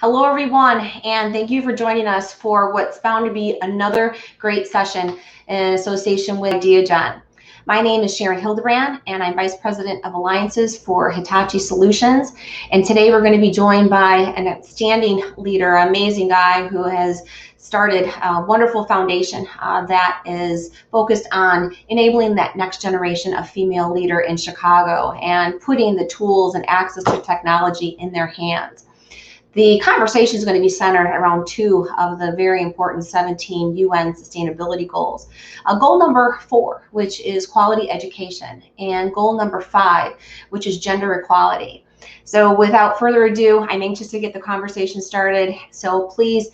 Hello, everyone, and thank you for joining us for what's bound to be another great session in association with Idea. My name is Sharan Hildebrand, and I'm Vice President of Alliances for Hitachi Solutions. And today we're going to be joined by an outstanding leader, an amazing guy who has started a wonderful foundation that is focused on enabling that next generation of female leader in Chicago and putting the tools and access to technology in their hands. The conversation is going to be centered around two of the very important 17 UN sustainability goals. Goal number 4, which is quality education, and goal number 5, which is gender equality. So without further ado, I'm anxious to get the conversation started. So please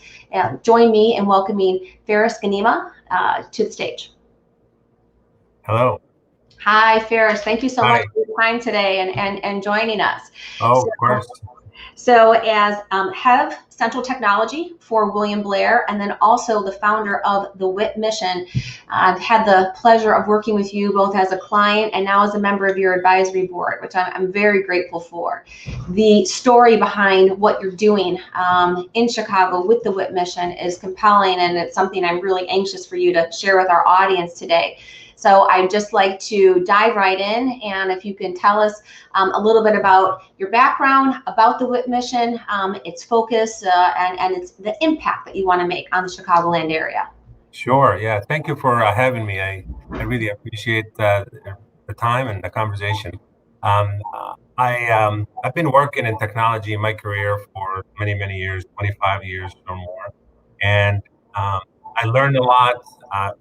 join me in welcoming Ghanimah to the stage. Hello. Hi, Ferris. Thank you so much for your time today and joining us. Oh, of course. So as head of Central Technology for William Blair, and then also the founder of the WIT mission, I've had the pleasure of working with you both as a client and now as a member of your advisory board, which I'm very grateful for. The story behind what you're doing in Chicago with the WIT mission is compelling, and it's something I'm really anxious for you to share with our audience today. So I'd just like to dive right in, and if you can tell us a little bit about your background, about the WIT mission, its focus, and its the impact that you want to make on the Chicagoland area. Sure. Yeah. Thank you for having me. I really appreciate the time and the conversation. I've been working in technology in my career for many years, 25 years or more, and I learned a lot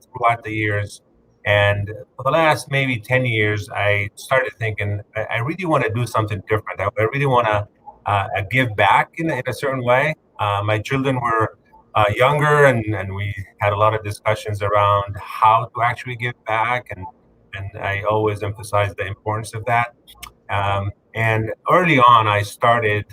throughout the years. And for the last maybe 10 years, I started thinking I really want to do something different. I really want to give back in a certain way. My children were younger, and we had a lot of discussions around how to actually give back, and I always emphasize the importance of that. And early on, I started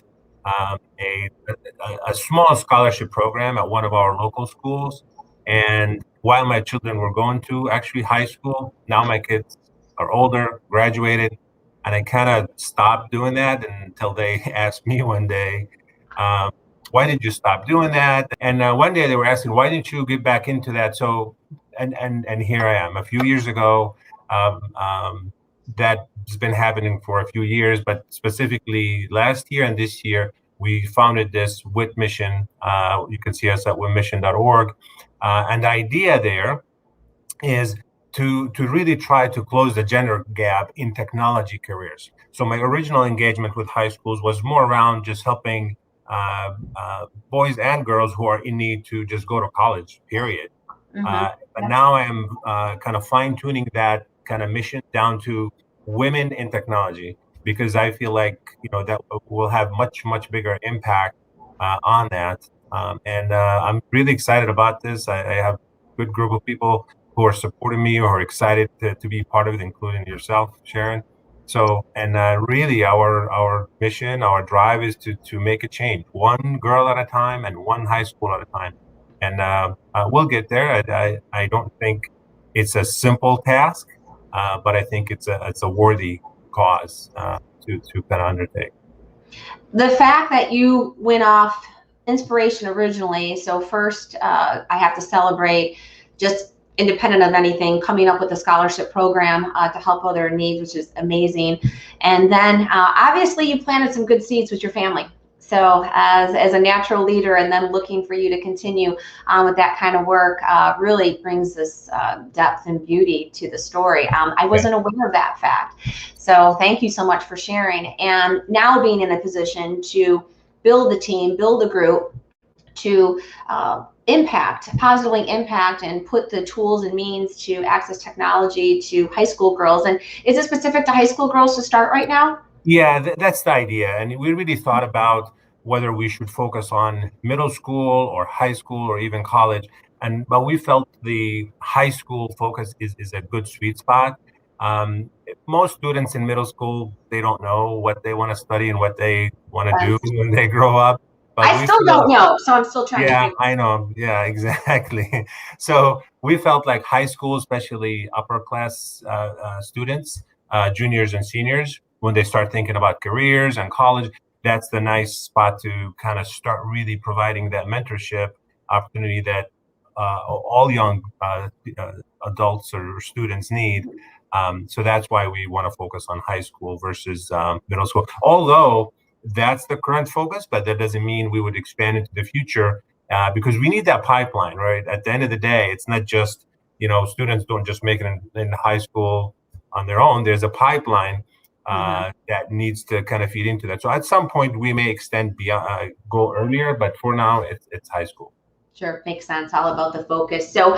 a small scholarship program at one of our local schools. And while my children were going to actually high school, now my kids are older, graduated, and I kind of stopped doing that until they asked me one day, why did you stop doing that? And one day they were asking, why didn't you get back into that? So, and here I am. A few years ago, that's been happening for a few years, but specifically last year and this year, we founded this WIT mission. You can see us at witmission.org. And the idea there is to really try to close the gender gap in technology careers. So my original engagement with high schools was more around just helping boys and girls who are in need to just go to college, period. But now I'm kind of fine-tuning that kind of mission down to women in technology, because I feel like that will have much bigger impact on that. And I'm really excited about this. I have a good group of people who are supporting me or are excited to be part of it, including yourself, Sharan. So, and really our mission, our drive is to make a change, one girl at a time and one high school at a time. And we'll get there. I don't think it's a simple task, but I think it's a worthy cause to kind of undertake. The fact that you went off inspiration originally, so first I have to celebrate, just independent of anything, coming up with a scholarship program to help other needs, which is amazing. And then obviously you planted some good seeds with your family. So as a natural leader, and then looking for you to continue with that kind of work really brings this depth and beauty to the story. I wasn't aware of that fact. So thank you so much for sharing. And now being in a position to build the team, build the group, to positively impact and put the tools and means to access technology to high school girls. And is it specific to high school girls to start right now? Yeah, that's the idea. And we really thought about whether we should focus on middle school or high school or even college. But we felt the high school focus is a good sweet spot. Most students in middle school, they don't know what they want to study and what they want to do when they grow up. But I still don't know, so I'm still trying to figure. I know. Yeah, exactly. So we felt like high school, especially upper class students, juniors and seniors, when they start thinking about careers and college, that's the nice spot to kind of start really providing that mentorship opportunity that all young adults or students need. So that's why we want to focus on high school versus middle school. Although that's the current focus, but that doesn't mean we would expand into the future because we need that pipeline, right? At the end of the day, it's not just, students don't just make it in high school on their own. There's a pipeline that needs to kind of feed into that. So at some point we may extend beyond, go earlier, but for now it's high school. Sure, makes sense. All about the focus. So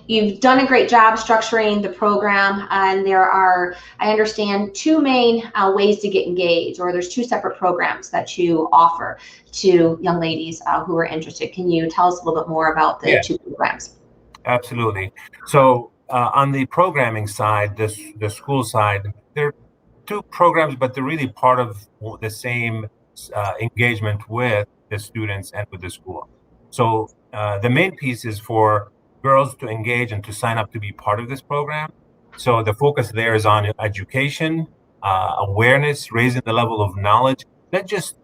you've done a great job structuring the program, and there are, I understand, two main ways to get engaged, or there's two separate programs that you offer to young ladies who are interested. Can you tell us a little bit more about the two programs? Absolutely. So on the programming side, the school side, there are two programs, but they're really part of the same engagement with the students and with the school. So the main piece is for girls to engage and to sign up to be part of this program. So the focus there is on education, awareness, raising the level of knowledge, not just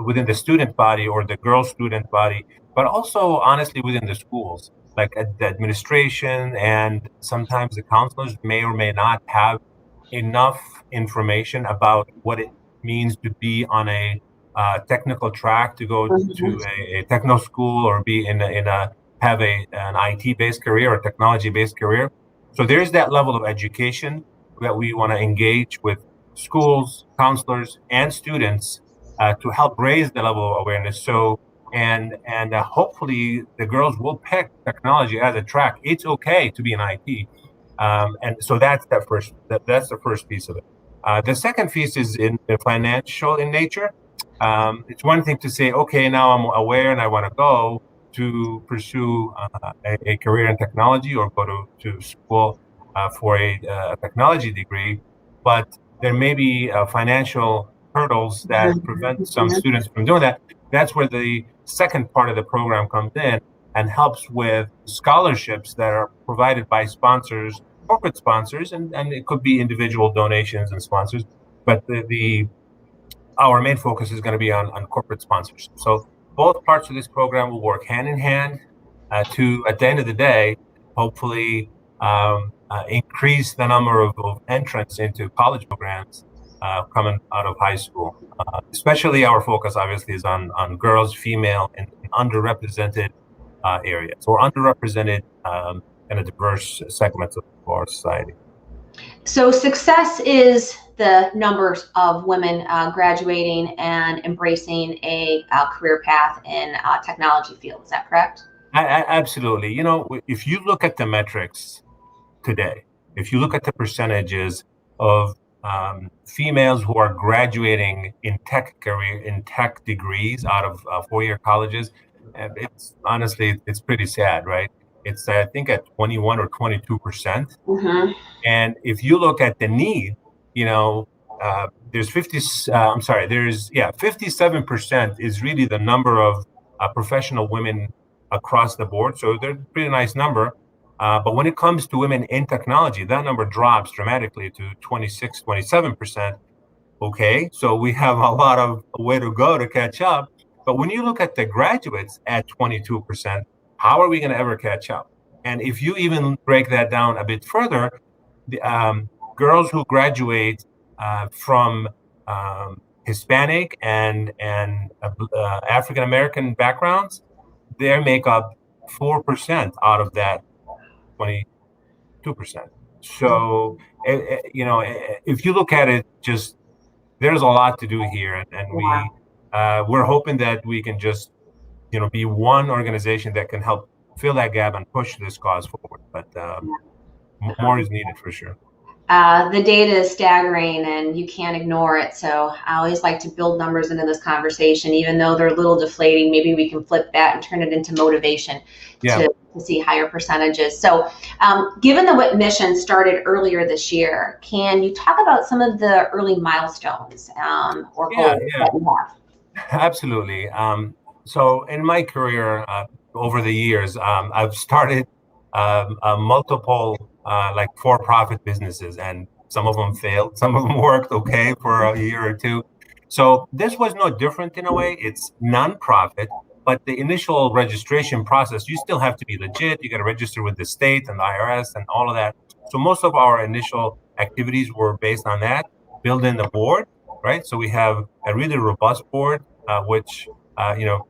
within the student body or the girl student body, but also honestly within the schools. Like the administration and sometimes the counselors may or may not have enough information about what it means to be on a technical track, to go to a techno school or be in a have an IT based career or technology based career. So there's that level of education that we want to engage with schools, counselors, and students to help raise the level of awareness. So and hopefully the girls will pick technology as a track. It's okay to be in IT, and so that's that's the first piece of it. The second piece is in financial in nature. It's one thing to say, okay, now I'm aware and I want to go to pursue a career in technology or go to school for a technology degree, but there may be financial hurdles that prevent some students from doing that. That's where the second part of the program comes in and helps with scholarships that are provided by sponsors, corporate sponsors, and it could be individual donations and sponsors. But our main focus is going to be on corporate sponsorship. So both parts of this program will work hand in hand to, at the end of the day, hopefully increase the number of entrants into college programs coming out of high school. Especially our focus, obviously, is on girls, female, and underrepresented areas, or underrepresented in a diverse segments of our society. So success is the numbers of women graduating and embracing a career path in technology field. Is that correct? Absolutely. If you look at the metrics today, if you look at the percentages of females who are graduating in tech degrees out of four-year colleges, it's honestly, it's pretty sad, right? It's I think at 21 or 22%. And if you look at the need, there's 57% is really the number of professional women across the board. So they're a pretty nice number. But when it comes to women in technology, that number drops dramatically to 26, 27%. Okay, so we have a lot of way to go to catch up. But when you look at the graduates at 22%, how are we going to ever catch up? And if you even break that down a bit further, the girls who graduate from Hispanic and African American backgrounds, they make up 4% out of that 22%. So, if you look at it, just there's a lot to do here, and we're hoping that we can just be one organization that can help fill that gap and push this cause forward. But more is needed for sure. The data is staggering and you can't ignore it. So I always like to build numbers into this conversation, even though they're a little deflating. Maybe we can flip that and turn it into motivation to see higher percentages. So given the WIT mission started earlier this year, can you talk about some of the early milestones or goals that you have? Absolutely. So in my career over the years, I've started multiple like for-profit businesses, and some of them failed, some of them worked okay for a year or two. So this was no different in a way. It's nonprofit, but the initial registration process, you still have to be legit. You got to register with the state and the IRS and all of that. So most of our initial activities were based on that, building the board, right? So we have a really robust board, which,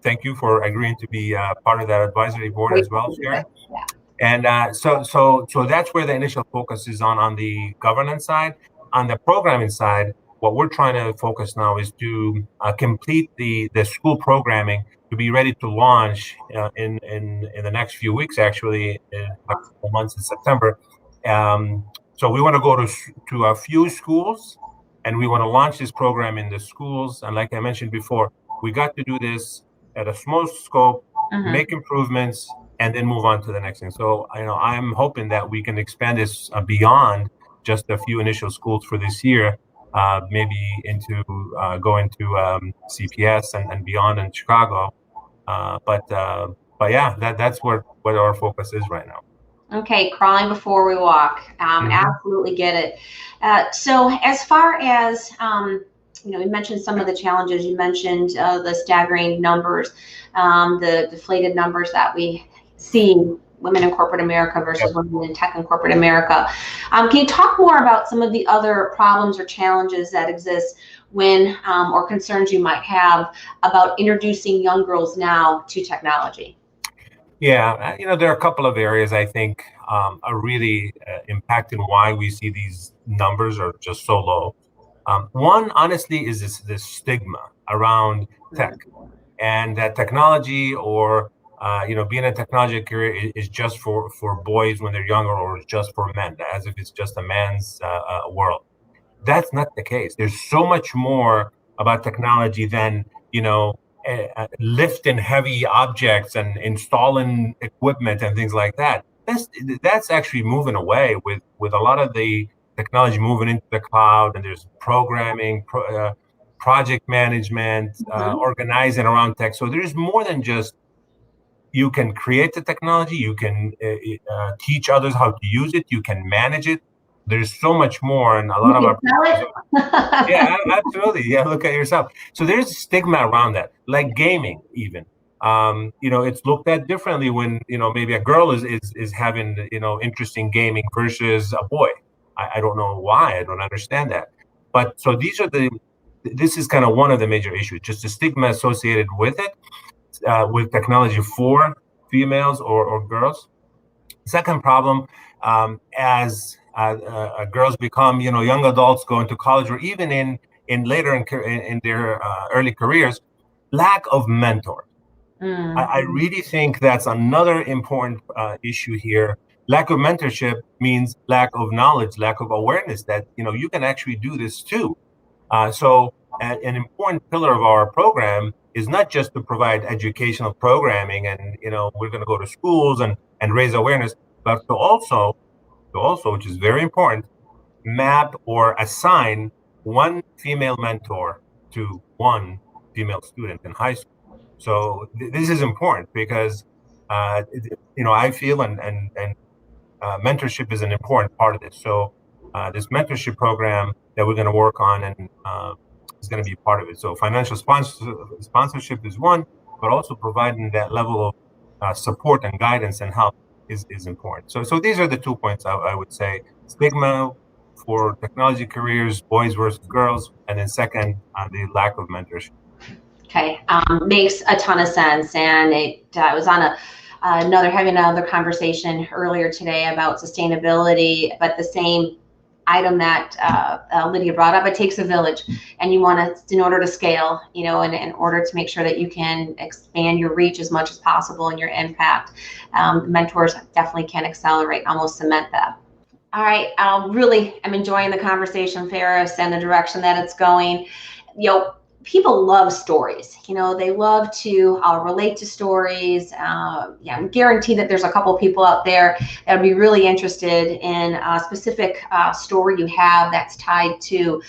thank you for agreeing to be part of that advisory board as well, Sharon. Yeah. And so that's where the initial focus is on the governance side. On the programming side, what we're trying to focus now is to complete the school programming to be ready to launch in the next few weeks, actually, in a couple months in September. So we want to go to a few schools, and we want to launch this program in the schools. And like I mentioned before, we got to do this at a small scope, make improvements, and then move on to the next thing. So, I'm hoping that we can expand this beyond just a few initial schools for this year, maybe into going to CPS and beyond in Chicago. But yeah, that's what our focus is right now. Okay, crawling before we walk. Absolutely get it. So as far as you mentioned some of the challenges. You mentioned the staggering numbers, the deflated numbers that we see women in corporate America versus women in tech and corporate America. Can you talk more about some of the other problems or challenges that exist when or concerns you might have about introducing young girls now to technology? Yeah, there are a couple of areas I think are really impacting why we see these numbers are just so low. One, honestly, is this stigma around tech, and that technology or being a technology career is just for boys when they're younger, or just for men, as if it's just a man's world. That's not the case. There's so much more about technology than lifting heavy objects and installing equipment and things like that. That's actually moving away with a lot of the technology moving into the cloud, and there's programming, project management, organizing around tech. So there's more than just you can create the technology, you can teach others how to use it, you can manage it. There's so much more, and a lot of our yeah, absolutely. Yeah, look at yourself. So there's a stigma around that, like gaming, even. It's looked at differently when maybe a girl is having interesting gaming versus a boy. I don't know why. I don't understand that. But so this is kind of one of the major issues, just the stigma associated with it, with technology for females or girls. Second problem, as girls become, young adults, go into college, or even in later in their early careers, lack of mentors. I really think that's another important issue here. Lack of mentorship means lack of knowledge, lack of awareness that you can actually do this too. So an important pillar of our program is not just to provide educational programming and we're going to go to schools and raise awareness, but to also, which is very important, map or assign one female mentor to one female student in high school. So this is important because I feel and mentorship is an important part of this. So this mentorship program that we're going to work on and is going to be part of it. So financial sponsorship is one, but also providing that level of support and guidance and help is important. So these are the 2 points I would say: stigma for technology careers, boys versus girls, and then second, the lack of mentorship. Okay, makes a ton of sense, and it was on having another conversation earlier today about sustainability, but the same item that Lydia brought up. It takes a village, and you want to, in order to scale, and in order to make sure that you can expand your reach as much as possible and your impact, mentors definitely can accelerate, almost cement that. All right, really, I'm enjoying the conversation, Ferris, and the direction that it's going. People love stories. They love to relate to stories. I'm guaranteed that there's a couple of people out there that would be really interested in a specific story you have that's tied to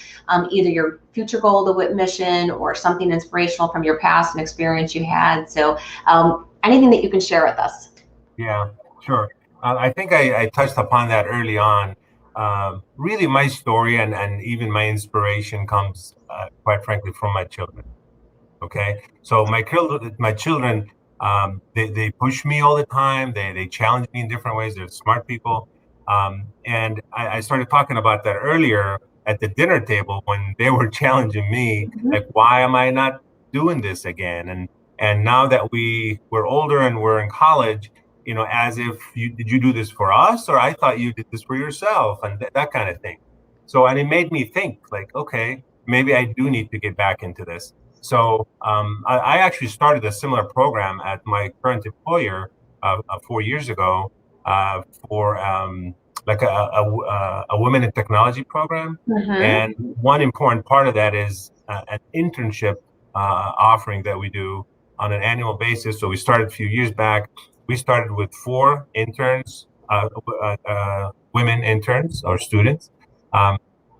either your future goal, the WIP mission, or something inspirational from your past and experience you had. So anything that you can share with us. Yeah, sure. I think I touched upon that early on. really my story and even my inspiration comes, quite frankly, from my children. Okay, so my children, they push me all the time. They challenge me in different ways. They're smart people, and I started talking about that earlier at the dinner table when they were challenging me, like, why am I not doing this again? And now that we're older and we're in college, as if did you do this for us, or I thought you did this for yourself, and that kind of thing. So, and it made me think, like, okay, maybe I do need to get back into this. So I actually started a similar program at my current employer 4 years ago, for like a women in technology program. And one important part of that is an internship offering that we do on an annual basis. So we started a few years back. We started with 4 interns, women interns or students. Um,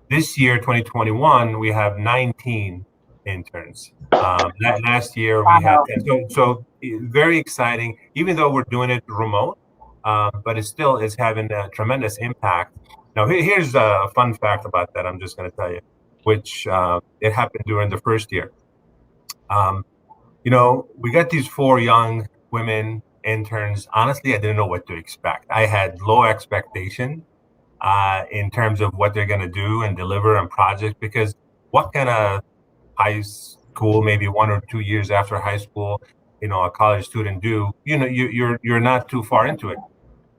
this year, 2021, we have 19 interns. Last year we had 10. So very exciting, even though we're doing it remote, but it still is having a tremendous impact. Now, here's a fun fact about that. I'm just going to tell you, which it happened during the first year. We got these 4 young women interns. Honestly, I didn't know what to expect. I had low expectation in terms of what they're going to do and deliver on projects, because what kind of high school, maybe 1 or 2 years after high school, a college student do, you're not too far into it.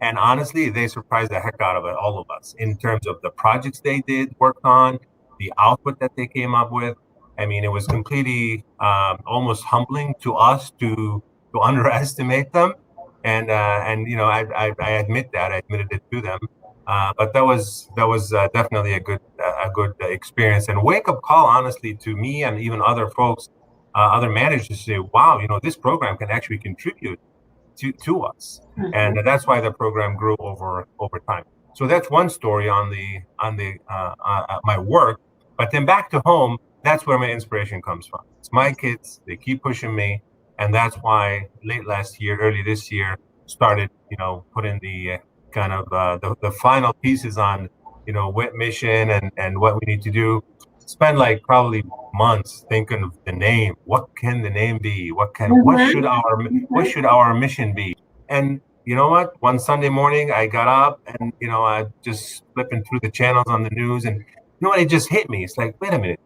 And honestly, they surprised the heck out of it, all of us, in terms of the projects they worked on, the output that they came up with. I mean, it was completely almost humbling to us to underestimate them. And I admit that, I admitted it to them. But that was definitely a good experience and wake up call, honestly, to me and even other folks, other managers, to say, wow, this program can actually contribute to us. And that's why the program grew over time. So that's one story on the my work. But then back to home, that's where my inspiration comes from. It's my kids; they keep pushing me, and that's why late last year, early this year, started putting the kind of the final pieces on what mission and what we need to do. Spend like probably months thinking of the name. What can the name be? What should our mission be? And you know what? One Sunday morning, I got up and I just flipping through the channels on the news, and it just hit me. It's like, wait a minute,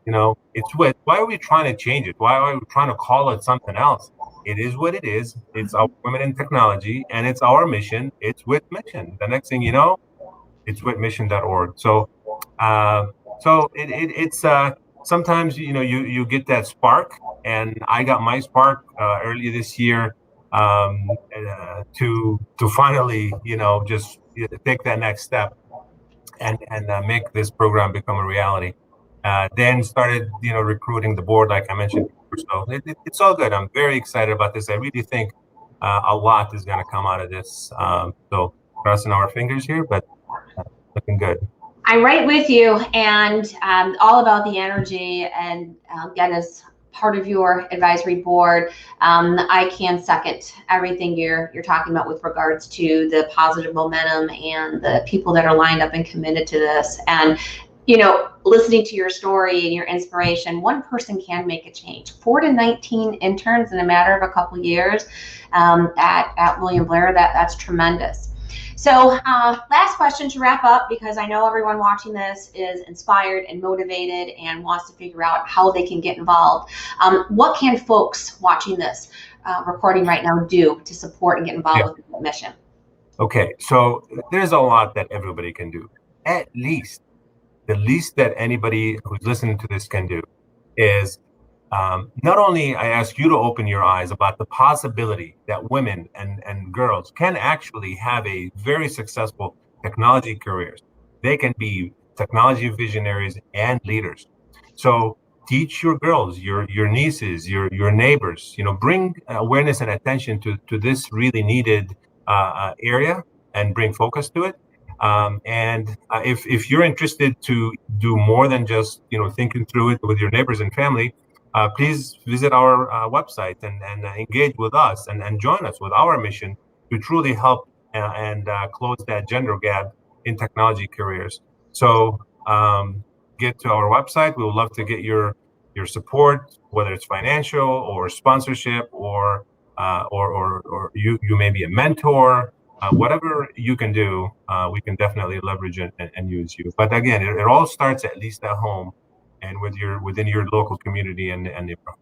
it's with. Why are we trying to change it? Why are we trying to call it something else? It is what it is. It's our women in technology, and it's our mission. It's with mission. The next thing you know, it's with mission.org. Uh, it's sometimes you get that spark, and I got my spark earlier this year, to finally just take that next step and make this program become a reality. Then started recruiting the board, like I mentioned before. So it's all good. I'm very excited about this. I really think a lot is going to come out of this. So crossing our fingers here, but looking good. I'm right with you, and all about the energy. And again, as part of your advisory board, I can second everything you're talking about with regards to the positive momentum and the people that are lined up and committed to this. And listening to your story and your inspiration, one person can make a change. 4 to 19 interns in a matter of a couple of years at William Blair. That's tremendous. So last question to wrap up, because I know everyone watching this is inspired and motivated and wants to figure out how they can get involved. What can folks watching this recording right now do to support and get involved with the mission? Okay, so there's a lot that everybody can do. At least, the least that anybody who's listening to this can do is not only I ask you to open your eyes about the possibility that women and girls can actually have a very successful technology careers. They can be technology visionaries and leaders. So teach your girls, your nieces, your neighbors, bring awareness and attention to this really needed area, and bring focus to it. And if you're interested to do more than just thinking through it with your neighbors and family, please visit our website and engage with us and join us with our mission to truly help and close that gender gap in technology careers. So get to our website. We would love to get your support, whether it's financial or sponsorship or you may be a mentor. Whatever you can do, we can definitely leverage and use you. But again, it all starts at least at home and within your local community and neighborhood.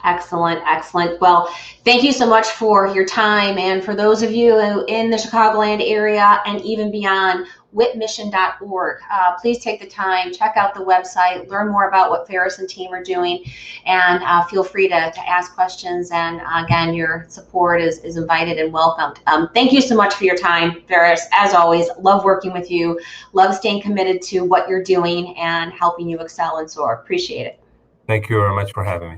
Excellent, excellent. Well, thank you so much for your time. And for those of you in the Chicagoland area and even beyond, whitmission.org. Please take the time, check out the website, learn more about what Ferris and team are doing, and feel free to ask questions. And again, your support is invited and welcomed. Thank you so much for your time, Ferris. As always, love working with you, love staying committed to what you're doing and helping you excel and soar. Appreciate it. Thank you very much for having me.